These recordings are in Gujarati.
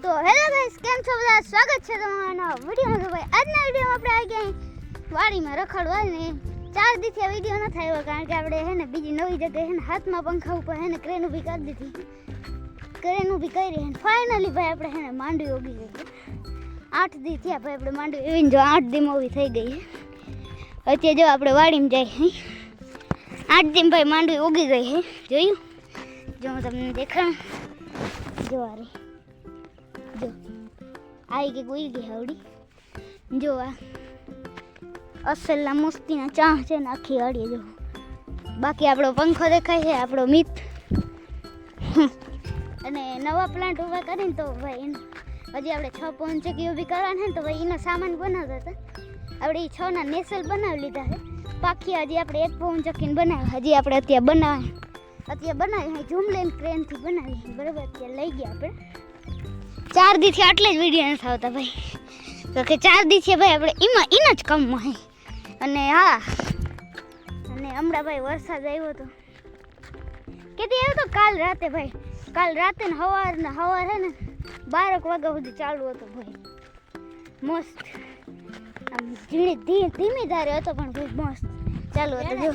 તો હેલો ગાઈસ, કેમ છો બધા? સ્વાગત છે તમારા નવા વિડીયોમાં. તો ભાઈ આજના વિડીયોમાં આપણે આવી ગયા વાડીમાં રખડવા ને 4 દિવસથી વિડીયો ન થયો કારણ કે આપણે હે ને બીજી નવી જગ્યાએ હે ને હાથમાં પંખા ઉપર હે ને ક્રેન ઊભી કરી દીધી. ક્રેન ઊભી કરી હે ફાઇનલી ભાઈ આપણે હે ને માંડવી ઉગી ગઈ. 8 દી થયા ભાઈ આપણે માંડવી એવી જો 8 દીમાં ઉભી થઈ ગઈ. અત્યારે જો આપણે વાડીમાં જાય 8 દી ભાઈ માંડવી ઉગી ગઈ હે. જોયું જો હું તમને દેખાડું. જો આ રે જો आई के कोई गई हवड़ी जो आ असला मस्तीना चाह છે ને આખી વાડી જો. બાકી આપણો પંખો દેખાય છે, આપણો મિત અને નવા પ્લાન્ટ ઊભા કરીને તો ભાઈ હજી આપણે 6 પવન ચક્કી ઊભી કરવાના ને તો ભાઈ એનો સામાન બનાવતા હતા. આપણે 6 ના નેસલ બનાવી લીધા છે. પાકી હજી આપણે 1 પવન ચક્કીને બનાવ્યા. હજી આપણે અત્યારે બનાવી ઝૂમલેન ક્રેનથી બનાવી બરાબર. અત્યારે લઈ ગયા આપણે 4 દીથી આટલે જ વિડીયો નથી આવતા ભાઈ. તો કે 4 દીથી ભાઈ આપણે એના જ કામમાં હે. અને હા અને હમણાં ભાઈ વરસાદ આવ્યો હતો. કેદી આવ્યો તો? કાલ રાતે ભાઈ. કાલ રાતે ને સવાર હે ને 12 વાગ્યા સુધી ચાલુ હતો ભાઈ. મસ્ત આમ ધીમી ધારે હતો પણ ભાઈ મસ્ત ચાલુ હતો જો.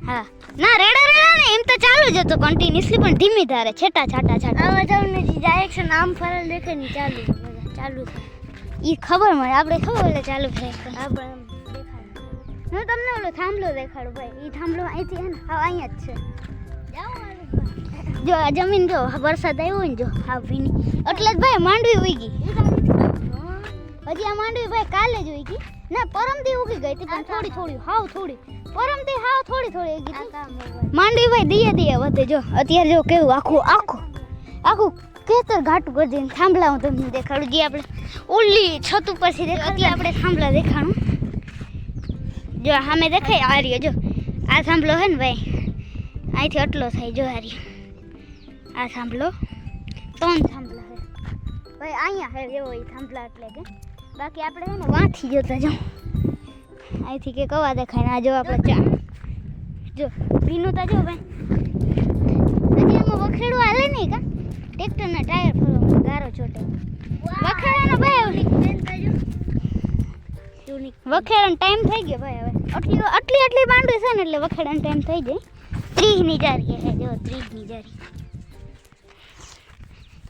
હા ના રેડા ને એમ તો ચાલુ જ હતો કન્ટિન્યુઅસલી પણ ધીમી ધારે છેટા છાટા આમાં તમને ડાયરેક્શન આમ ફરલ દેખે ને ચાલુ થાય ઈ ખબર મળે. આપણે ખબર એટલે ચાલુ થાય આપણે દેખાડું. હું તમને ઓલો થાંભલો દેખાડું ભાઈ. ઈ થાંભલો અહીંથી હે ને હા અહીંયા જ છે. જો આ જમીન જો વરસાદ આવ્યો ને જો હા ભીની એટલે જ ભાઈ માંડવી ઉગી. હજી આ માંડવી ભાઈ કાલે જ ઉગી ના પરમથી ઉગી ગઈ હતી પણ થોડી થોડી પરમથી હાવ થોડી ઉગી હતી માંડવી ભાઈ. દિયે વધે જો અત્યારે જો કેવું આખું ખેતર ઘાટું કરી દઈને થાંભલા હું તમને દેખાડું. જે આપણે ઓલી છત ઉપરથી દેખાડતી આપણે થાંભલા દેખાડું. જો સામે દેખાય આ રહ્યો જો આ થાંભલો હે ને ભાઈ અહીંથી આટલો થાય જો આ રહ્યો આ થાંભલો 3 થાંભલા છે ભાઈ અહીંયા હે એવો એ થાંભલા એટલે કે બાકી આપણે હે ને વાંથી જોતા જો અહીંથી કે કવા દેખાય ને આ જો આપણે ચા જો ભીનું તા જો ભાઈ. હજી આમાં વખેડું હાલે નહીં કા ટ્રેક્ટરના ટાયર ફરવા ગારો ચોટે વખેડાનો ભાઈ વખેડાનો ટાઈમ થઈ ગયો ભાઈ. હવે આટલી માંડવી છે ને એટલે વખેડાનો ટાઈમ થઈ જાય. 30 ની જારી છે જો 30 ની જારી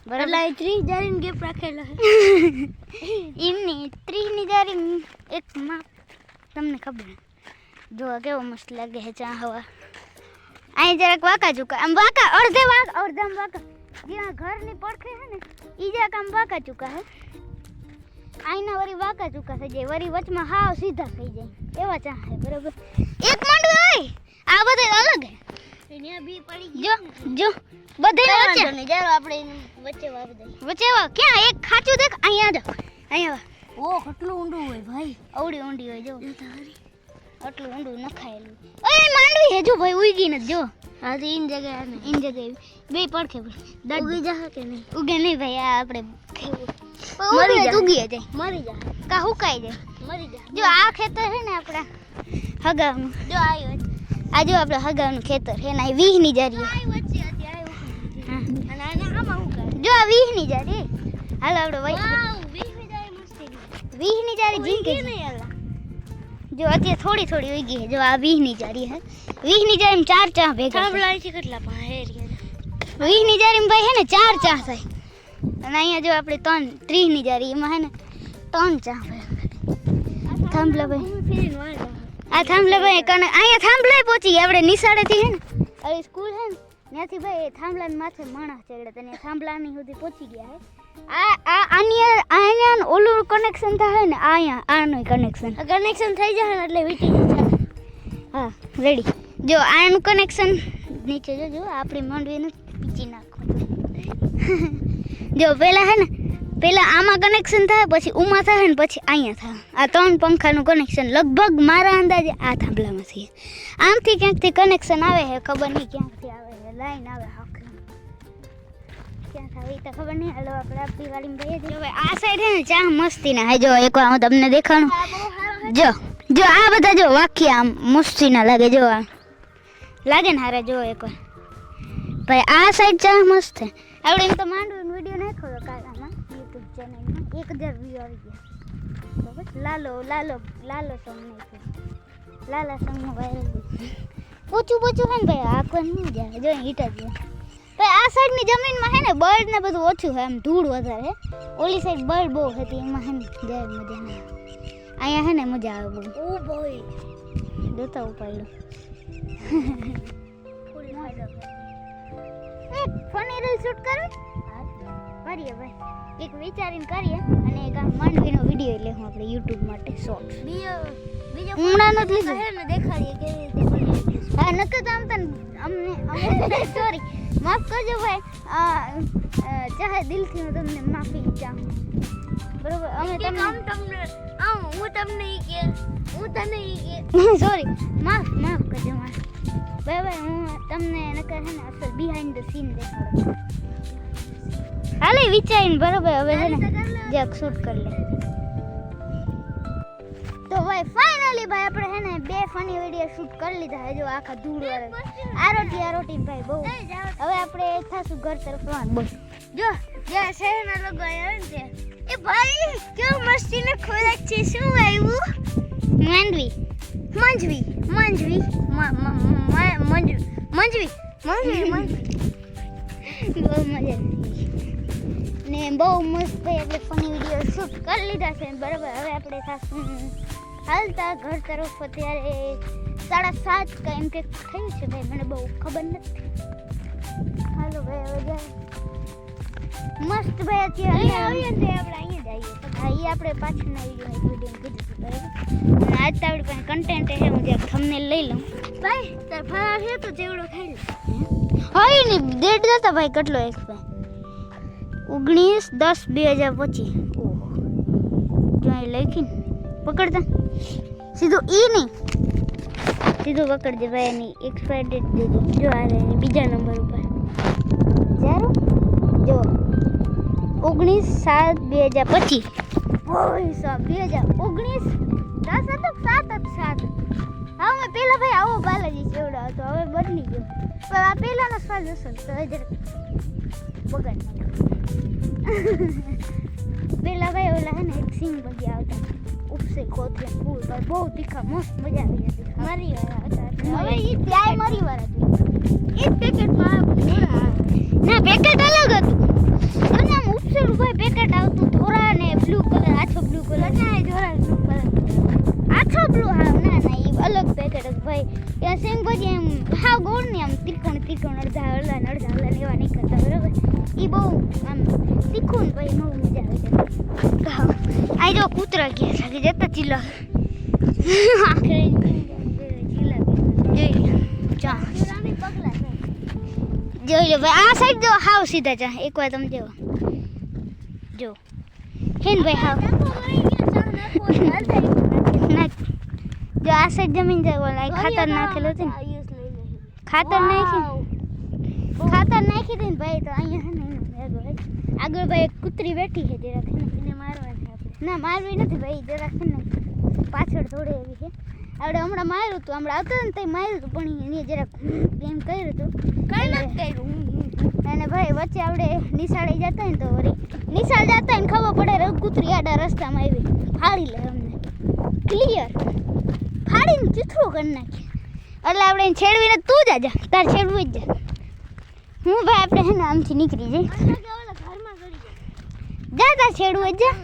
બરાબર. 30 જારીનો ગેપ રાખેલો છે એમની 30 ની જારી એક માપ તમને ખબર જો કેવો મસ્ત લાગે છે ચા હવા. અહીં જરાક વાંકા ચૂકા આમ વાંકા અડધામ વાંકા જ્યાં ઘરની પડખે છે ને ઈ જરાક આમ વાંકા ચૂકા છે. અહીંના વરી વાંકા ચૂકા થઈ જાય વરી વચમાં હાવ સીધા થઈ જાય એવા ચા છે બરાબર. એક માંડવી હોય આ બધા અલગ હે અહીંયા બી પડી જો બધે વચ્ચે ને જાવ આપણે વચ્ચે વા ક્યાં એક ખાચું દેખ અહીંયા ઓ કેટલું ઊંડું હોય ભાઈ. અવડી ઊંડી હોય જો આટલું ઊંડું નખાયેલું. ઓય માંડવી હે જો ભાઈ ઉગી ન જો હા તો ઈન જગ્યાએ બે પડખે ઉગી જા કે નહીં ઉગે નહીં ભાઈ. આ આપણે મરી જાય કા હુકાઈ જાય મરી જાય. જો આ ખેતર છે ને આપણા હગાવનું જો આવ્યો આ જો આપણે હગાવનું ખેતર છે ને આ 20 ની જારી જો આ 20 ની જારી હાલો આપણે ભાઈ 20 ની જારી જીંકે જો અત્યારે થોડી ઉગી છે જો આ 20 ની જારી હે. 20 ની જારી 4 ચા ભેગા થાંભલા છે કેટલા પાહેરિયા 20 ની જારી ભાઈ હે ને 4 ચા થાય અને અહીંયા જો આપણે 30 ની જારી એમાં હે ને 3 ચા થાંભલા ભાઈ. આ થાંભલા ભાઈ કને અહીંયા થાંભલા પહોંચી ગયા આપણે નિશાળેથી હે ને અરે સ્કૂલ હે ને ત્યાંથી ભાઈ થાંભલાની માથે માણસ ચડે તને થાંભલાની સુધી પહોંચી ગયા હે. આનું ઓલું કનેક્શન થાય ને અહીંયા આનું કનેક્શન થઈ જાય ને એટલે વીટી જાય. હા રેડી જો આનું કનેક્શન નીચે જો આપણી માંડવીને પીચી નાખવાનું જો પહેલા આમાં કનેક્શન થાય પછી ઉમાં થાય ને પછી અહીંયા થાય. આ 3 પંખાનું કનેક્શન લગભગ મારા અંદાજે આ થાંભલામાંથી આમથી ક્યાંકથી કનેક્શન આવે છે ખબર નહીં ક્યાંકથી આવે છે લાઈન આવે ક્યાં થાય એ તો ખબર નહીં. હાલો આપણે આપણી ગાડીમાં જઈએ છીએ. આ સાઈડ છે ને ચા મસ્તીના હે જો એકવાર હું તમને દેખાડું. જો આ બધા જો વાક્ય આમ મસ્તીના લાગે જો આ લાગે ને હારે જો એકવાર ભાઈ. આ સાઈડ ચા મસ્ત છે આપણે એમ તો માંડવીનો વિડીયો નાખ્યો કાલે ચેનલમાં 1000 વ્યૂ આવી ગયા. બરાબર. લાલો સોંગ નાખ્યું. લાલા સોંગમાં વાયરલ પોચું હે ને ભાઈ આંખોને નહીં જાય જો હીટ જ ભાઈ. આ સાઈડની જમીનમાં હે ને બર્ડ ને બધું ઓછું છે, આમ ધૂળ વધારે. ઓલી સાઈડ બર્ડ બહુ હતી, એમાં હે ને જાય મજા ના આવે. અહીંયા હે ને મજા આવે બહુ. ઓ ભાઈ જોતા ઉપાડ્યું. ફની રીલ શૂટ કરો કરીએ ભાઈ, એક વિચારીને કરીએ અને એક આ માંડવીનો વિડીયો લેવું આપણે YouTube માટે શોર્ટ્સ. બીજો હમણાં નથી લીધું હે ને દેખાડીએ કેવી રીતે. હા નકર તો આમ તને અમને સોરી માફ કરજો ભાઈ, ચાહે દિલથી હું તમને માફી ચાહું. બરોબર અમે તમને હું તને સોરી માફ કરજો માફ ભાઈ. હું તમને નકર હે ને અસલ બિહાઇન્ડ ધ સીન દેખાડું. હાલે વિચારીને બરોબર હવે હે ને જક શૂટ કરી લે. તો ભાઈ ફાઇનલી ભાઈ આપણે હે ને 2 ફની વિડિયો શૂટ કરી લીધા. જો આખા ધૂળ વાળા આરોટી ભાઈ બહુ. હવે આપણે થાશું ઘર તરફ રવાના. બોલ જો જે શહેરના લોકો આવ્યા ને એ ભાઈ કેવું મસ્તીને ખોરાક છે. શું આવ્યું? મંજવી બહુ મજા ને બહુ મસ્ત ભાઈ આપણે ફની વિડીયો શૂટ કરી લીધા છે બરાબર. હવે આપણે થાશું હાલતા ઘર તરફ. અત્યારે 7:30 કે એમ કે થયું છે ભાઈ, મને બહુ ખબર નથી. હાલો ભાઈ હવે જાય મસ્ત ભાઈ. અત્યારે આવીએ ને આપણે અહીંયા જઈએ. હા એ આપણે પાછળના વિડીયો કીધું હતું બરાબર. અને આજ તો આપણી પાસે કન્ટેન્ટ છે. હું જ્યાં થંબનેલ લઈ લઉં ભાઈ. તાર ફરાર છે તો જેવડો ખાઈ લે. હા નહીં ડેટ જતા ભાઈ કેટલો એક ભાઈ 19/10/2025. ઓહો જો અહીં લખીને પકડતા સીધું ઈ નહીં સીધું પકડજે ભાઈ. એની એક્સપાયર ડેટ દેજો. જો આ રહે બીજા નંબર ઉપર જારો જો 19/7/2025. ઓય સાહેબ 2019 10 હતો 7 હતો 7. હા મેં પેલા ભાઈ આવો બાલાજી ચેવડો હતો, હવે બદલી ગયો. પણ આ પેલાનો સ્વાદ હશે તો જરા બગાડ પેલા ભાઈ ઓલા હે ને એક સિંગ બગી આવતા ઉપસે કોથે ફૂલ ભાઈ બહુ તીખા મસ્ત મજા આવી હતી. મારી વાળા હતા હવે ઈ ત્યાંય મારી વાળા હતી. એક પેકેટમાં ના પેકેટ અલગ હતું અને આમ ઉપસેલું ભાઈ પેકેટ આવતું ધોરા ને બ્લુ કલર આછો બ્લુ કલર ના ધોરા બ્લુ કલર આછો બ્લુ. હા ના ઈ અલગ પેકેટ હતું ભાઈ. એ સિંગ બગી એમ હાવ ગોળ ને આમ ત્રિકોણ અડધા એવા નીકળતા બરાબર. ઈ બહુ આમ તીખું ને ભાઈ બહુ મજા આવી જતી. આ જો કૂતરા ગયા લાગે જતા ચીલા જોઈ લો ભાઈ. આ સાઈડ જો હાવ સીધા ચા એકવાર તમે જો હેન ભાઈ હાવ જો આ સાઈડ જમીન જાય ખાતર નાખેલું હતું ને ખાતર નાખી દે ને ભાઈ. તો અહીંયા હે ને આગળ ભાઈ એક કૂતરી બેઠી છે જે રાખીને એને મારવાની આપણે. ના મારવી નથી ભાઈ, જે રાખીને પાછળ થોડે એવી છે. આપણે હમણાં માર્યું હતું, હમણાં આવતો ને તો માર્યું હતું પણ એને જરાક એમ કર્યું હતું કઈ નથી કર્યું. અને ભાઈ વચ્ચે આપણે નિશાળે જતા ને તો વળી નિશાળ જતા ને ખબર પડે કૂતરી આડા રસ્તામાં આવી ફાડી લે અમને ક્લિયર ફાડીને ચીથડું કરી નાખીએ. એટલે આપણે છેડવીને તું જા તાર છેડવું જ જા. હું ભાઈ આપણે હે ને આમથી નીકળી જઈ જા તાર છેડવું જ જા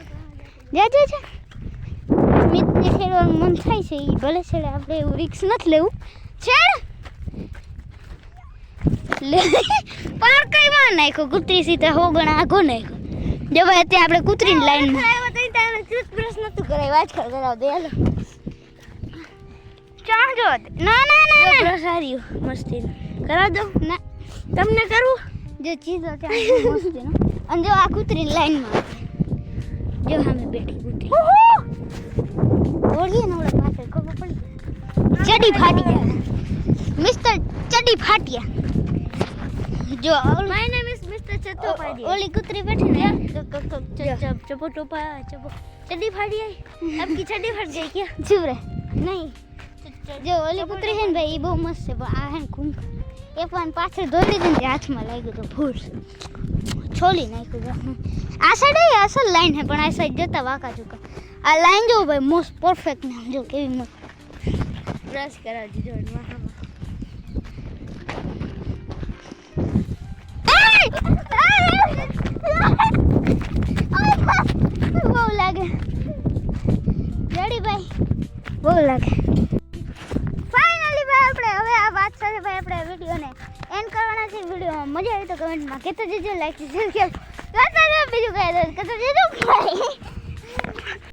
મિતને છેડવાનું મન થાય છે એ ભલે છેડે. આપણે એવું રિક્સ નથી લેવું. છેડ લે પાર કઈ માં નાખ્યો કૂતરી સીધા હોગણા આગો નાખ્યો. જો ભાઈ અત્યારે આપણે કૂતરીની લાઈનમાં ટૂથબ્રશ નતું કરાય આજકાલ કરાવ દે હાલો ચાહજો. ના બ્રશ હાર્યું મસ્તી કરાવ દો. ના તમને કરવું જો ચીજો ત્યાં મસ્તીનો. અને જો આ કૂતરીની લાઈનમાં જો સામે બેઠી કૂતરી ઓળીએ ને ઓળે પાછળ ખબર પડી ચડી ફાટ્યા મિસ્ટર ચડી ફાટ્યા. જો માય નેમ ઇઝ મિસ્ટર ચટ્ટોપાડી. ઓલી કૂતરી બેઠી ને ચપો ટોપા ચપો ચડી ફાટી આઈ આપકી ચડી ફટ ગઈ ક્યાં ચુપ રે નહીં. જો ઓલી કૂતરી છે ને ભાઈ એ બહુ મસ્ત છે પણ આ હે ને ખૂંખ એક વાર પાછળ દોડી દીધી ને હાથમાં લાગ્યું તો ફૂલ છ છોલી નાખ્યું આ સાઈડ અસલ લાઈન છે પણ આ સાઈડ જતા વાંકા ચૂકા આ લાઈન જો ભાઈ મોસ્ટ પરફેક્ટ ને જો કેવી મસ્ત બ્રશ કરાવી દીધો બહુ લાગે રેડી ભાઈ બહુ લાગે ફાઇનલી ભાઈ આપણે હવે આ વાત સાથે ભાઈ આપણે વિડીયોને એન્ડ કરવાના છે વિડીયોમાં મજા આવી તો કમેન્ટમાં કહેતો જજો લાઈક શેર કરજો બીજું કહી દો કહેતો જજો ભાઈ